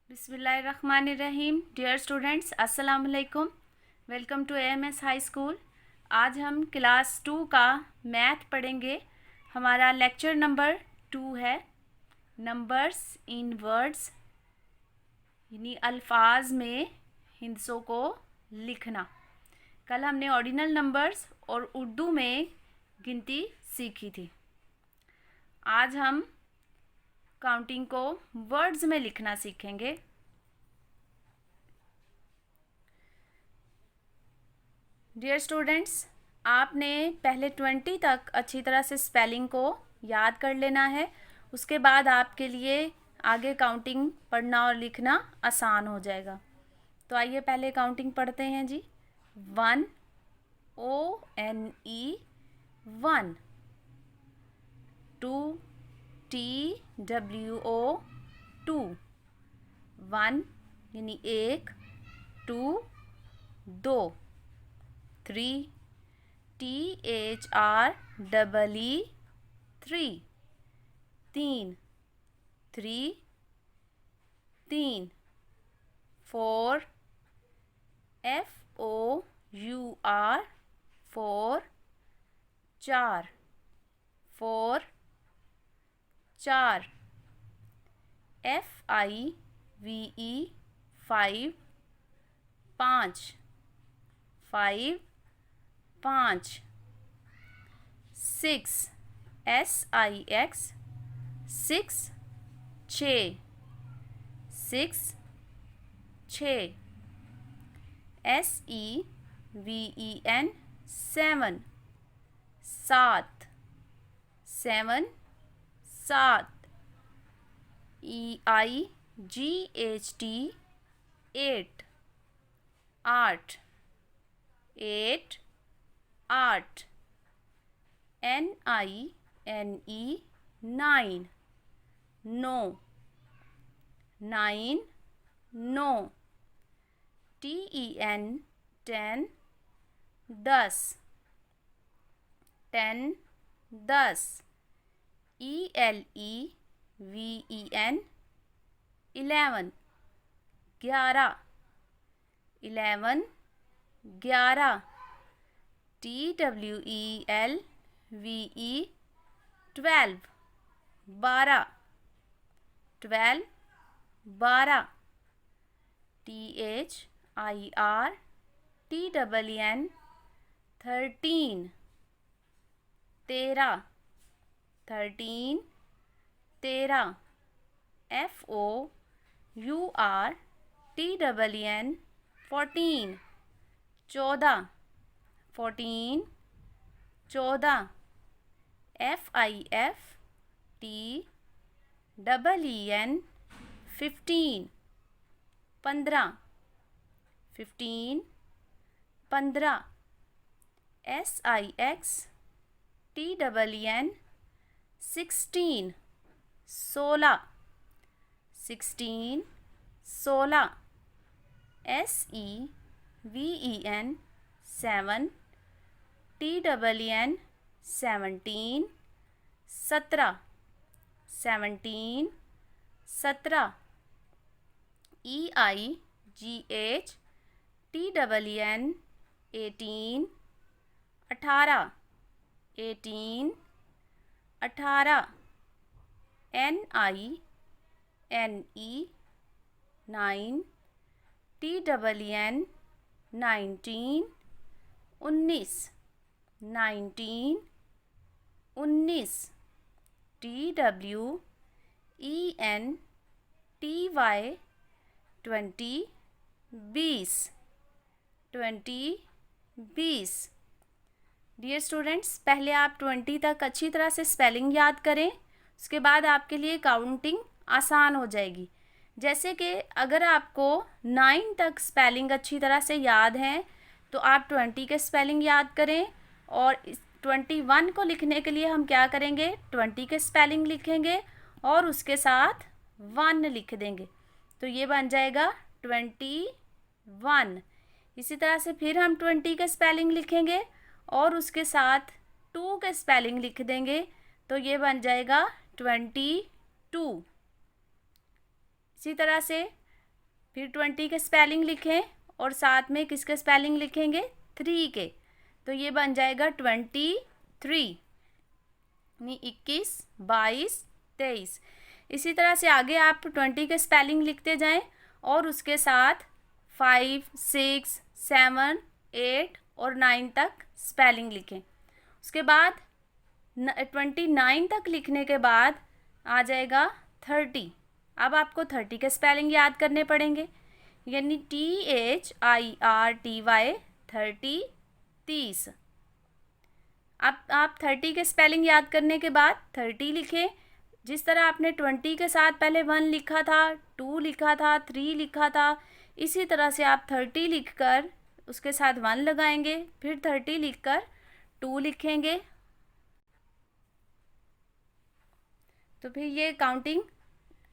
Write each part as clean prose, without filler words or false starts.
बिस्मिल्लाहिर्रहमानिर्रहीम। Dear students, अस्सलाम वालेकुम। Welcome to AMS high school. आज हम क्लास 2 का मैथ पढ़ेंगे। हमारा लेक्चर नंबर 2 है, नंबर्स इन वर्ड्स, यानी अल्फाज में हिंसों को लिखना। कल हमने ऑर्डिनल नंबर्स और उर्दू में गिनती सीखी थी। आज हम काउंटिंग को वर्ड्स में लिखना सीखेंगे। डियर स्टूडेंट्स, आपने पहले 20 तक अच्छी तरह से स्पेलिंग को याद कर लेना है। उसके बाद आपके लिए आगे काउंटिंग पढ़ना और लिखना आसान हो जाएगा। तो आइए पहले काउंटिंग पढ़ते हैं जी। 1 ONE 1, 2 TWO 2, 1 यानी 1, 2 2, 3 THREE 3, 3 3 3, 4 FOUR 4, 4 4 4, FIVE 5, 5 5 5, 6 SIX 6 6 6 6, SEVEN 7 7 7 7, EIGHT 8 8 8 8, NINE 9 9 9 9, TEN 10 10 10 10, ELEVEN 11 11 11 11, TWELVE 12 12 12 12, THIRTEN 13 13 13 13, FOURTEN 14 14 14 14, FIFTEN 15 15 15 15, SIXTEN 16 16 16 16, SEVEN 7 TEN 17 17 17 17, EIGHTEN 18 18 18 18, NINE 9 TEN 19 19 19 19, TWENTY 20 20 20 20। Dear students, पहले आप 20 तक अच्छी तरह से स्पेलिंग याद करें, उसके बाद आपके लिए काउंटिंग आसान हो जाएगी। जैसे कि अगर आपको 9 तक स्पेलिंग अच्छी तरह से याद है तो आप 20 के स्पेलिंग याद करें, और 21 को लिखने के लिए हम क्या करेंगे, 20 के स्पेलिंग लिखेंगे और उसके साथ 1 लिख देंगे, तो ये बन जाएगा 21। इसी तरह से फिर हम 20 के स्पेलिंग लिखेंगे और उसके साथ 2 के स्पेलिंग लिख देंगे, तो ये बन जाएगा 22। इसी तरह से फिर 20 के स्पेलिंग लिखें और साथ में किसके स्पेलिंग लिखेंगे, 3 के, तो ये बन जाएगा 23, यानी 21, 22, 23। इसी तरह से आगे आप 20 के स्पेलिंग लिखते जाएं और उसके साथ 5, 6, 7, 8 और 9 तक स्पेलिंग लिखें। उसके बाद 29 तक लिखने के बाद आ जाएगा 30। अब आपको 30 के स्पेलिंग याद करने पड़ेंगे, यानी THIRTY 30, 30। अब आप 30 के स्पेलिंग याद करने के बाद 30 लिखें। जिस तरह आपने 20 के साथ पहले 1 लिखा था, 2 लिखा था, 3 लिखा था, इसी तरह से आप 30 लिखकर उसके साथ 1 लगाएंगे, फिर 30 लिखकर 2 लिखेंगे। तो फिर ये काउंटिंग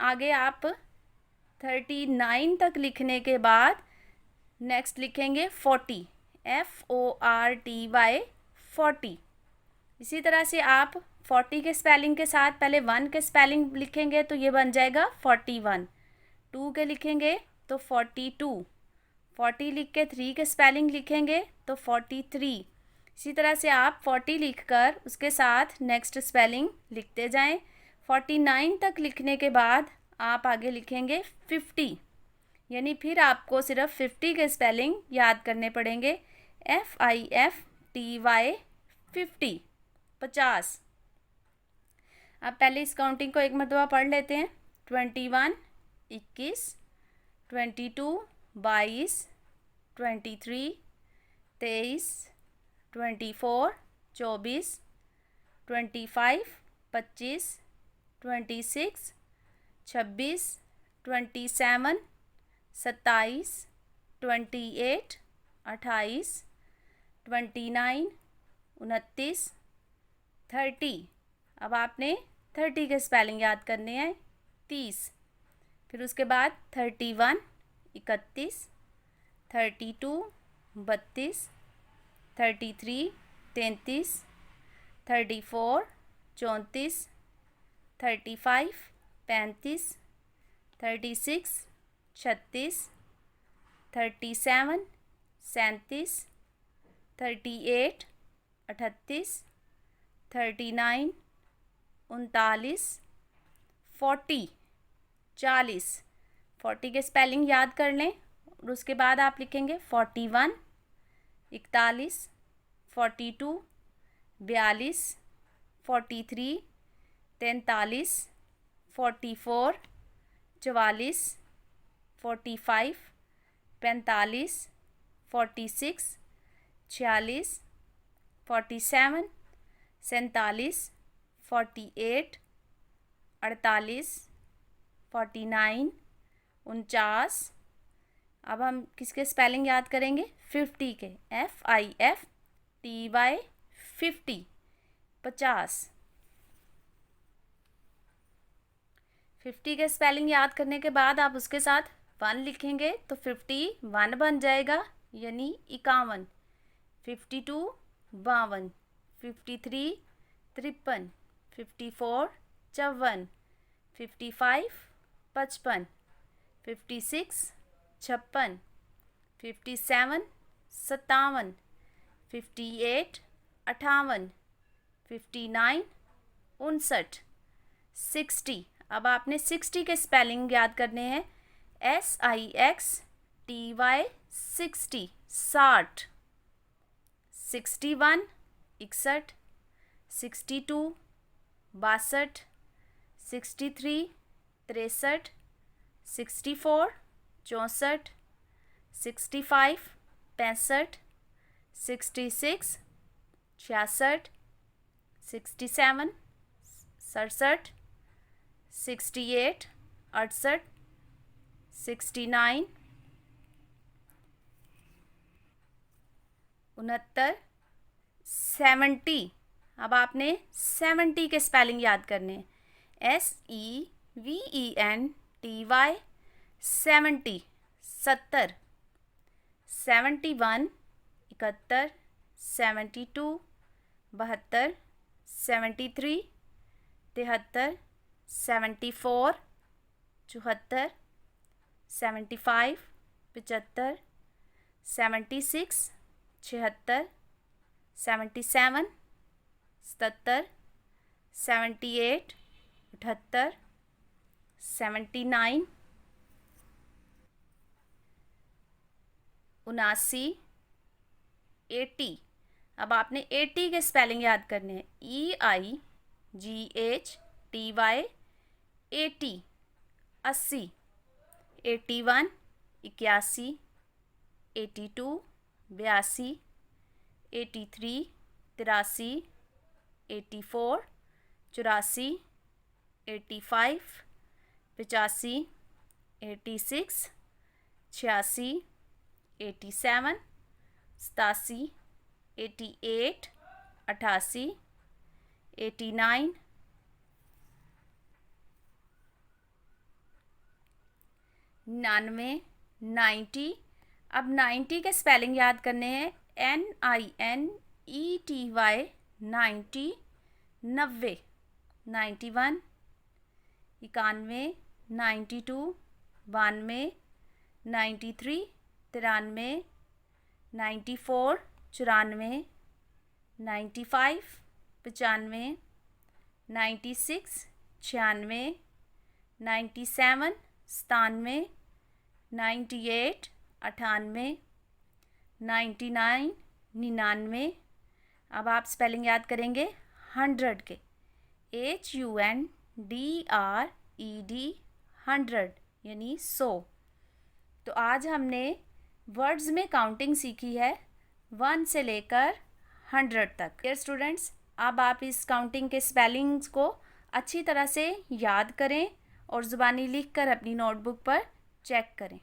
आगे आप 39 तक लिखने के बाद नेक्स्ट लिखेंगे 40, FORTY 40। इसी तरह से आप 40 के स्पेलिंग के साथ पहले 1 के स्पेलिंग लिखेंगे तो ये बन जाएगा 41, 2 के लिखेंगे तो 42, 40 लिख के 3 के स्पेलिंग लिखेंगे तो 43। इसी तरह से आप 40 लिखकर उसके साथ नेक्स्ट स्पेलिंग लिखते जाएं। 49 तक लिखने के बाद आप आगे लिखेंगे 50, यानी फिर आपको सिर्फ 50 के स्पेलिंग याद करने पड़ेंगे, FIFTY 50, 50। अब पहले इस काउंटिंग को एक मरतबा पढ़ लेते हैं। 21, 21, 22, 22, 23, 23, 24, 24, 25, 25, 26, 26, 27, 27, 28, 28, 29, 29, 30। अब आपने 30 के स्पेलिंग याद करने हैं, 30। फिर उसके बाद 31, 31, 32, 32, 33, 33, 34, 34, 35, 35, 36, 36, 37, 37, 38, 38, 39, 39, 40, 40। 40 के स्पेलिंग याद कर लें और उसके बाद आप लिखेंगे 41, 41, 42, 42, 43, 43, 44, 44, 45, 45, 46, 46, 47, 47, 48, 48, 49, 49। अब हम किसके स्पेलिंग याद करेंगे, 50 के, FIFTY 50, 50। 50 के स्पेलिंग याद करने के बाद आप उसके साथ 1 लिखेंगे तो 51 बन जाएगा, यानी 51। 52, 52, 53, 53, 54, 54, 55, 55, 56, 56, 57, 57, 58, 58, 59, 59, 60। अब आपने 60 के स्पेलिंग याद करने हैं, SIXTY 60, 60। 61, 61, 62, 62, 63, 63, 64, 64, 65, 65, 66, 66, 67, 67, 68, 68, 69, 69, 70। अब आपने 70 के स्पेलिंग याद करने हैं, SEVENTY 70, 70, 71, 71, 72, 72, 73, 73, 74, 74, 75 75, 76 76, 77 77, 78 78, 79 79, 80। अब आपने 80 के स्पेलिंग याद करने हैं, EIGHTY 80 80, 81 81, 82 82, 83 83, 84 84, 85 85, 86 86, 87 87, 88 88, 89 99 90। अब 90 के स्पेलिंग याद करने हैं, NINETY 90 90, 91 91, 92 92, 93 93, 94 94, 95 95, 96 96, 97 97, 98 98, 99 99। अब आप स्पेलिंग याद करेंगे 100 के, HUNDRED 100 यानी 100। तो आज हमने वर्ड्स में काउंटिंग सीखी है 1 से लेकर 100 तक। डियर स्टूडेंट्स, अब आप इस काउंटिंग के स्पेलिंग्स को अच्छी तरह से याद करें और ज़ुबानी लिख कर अपनी नोटबुक पर चेक करें।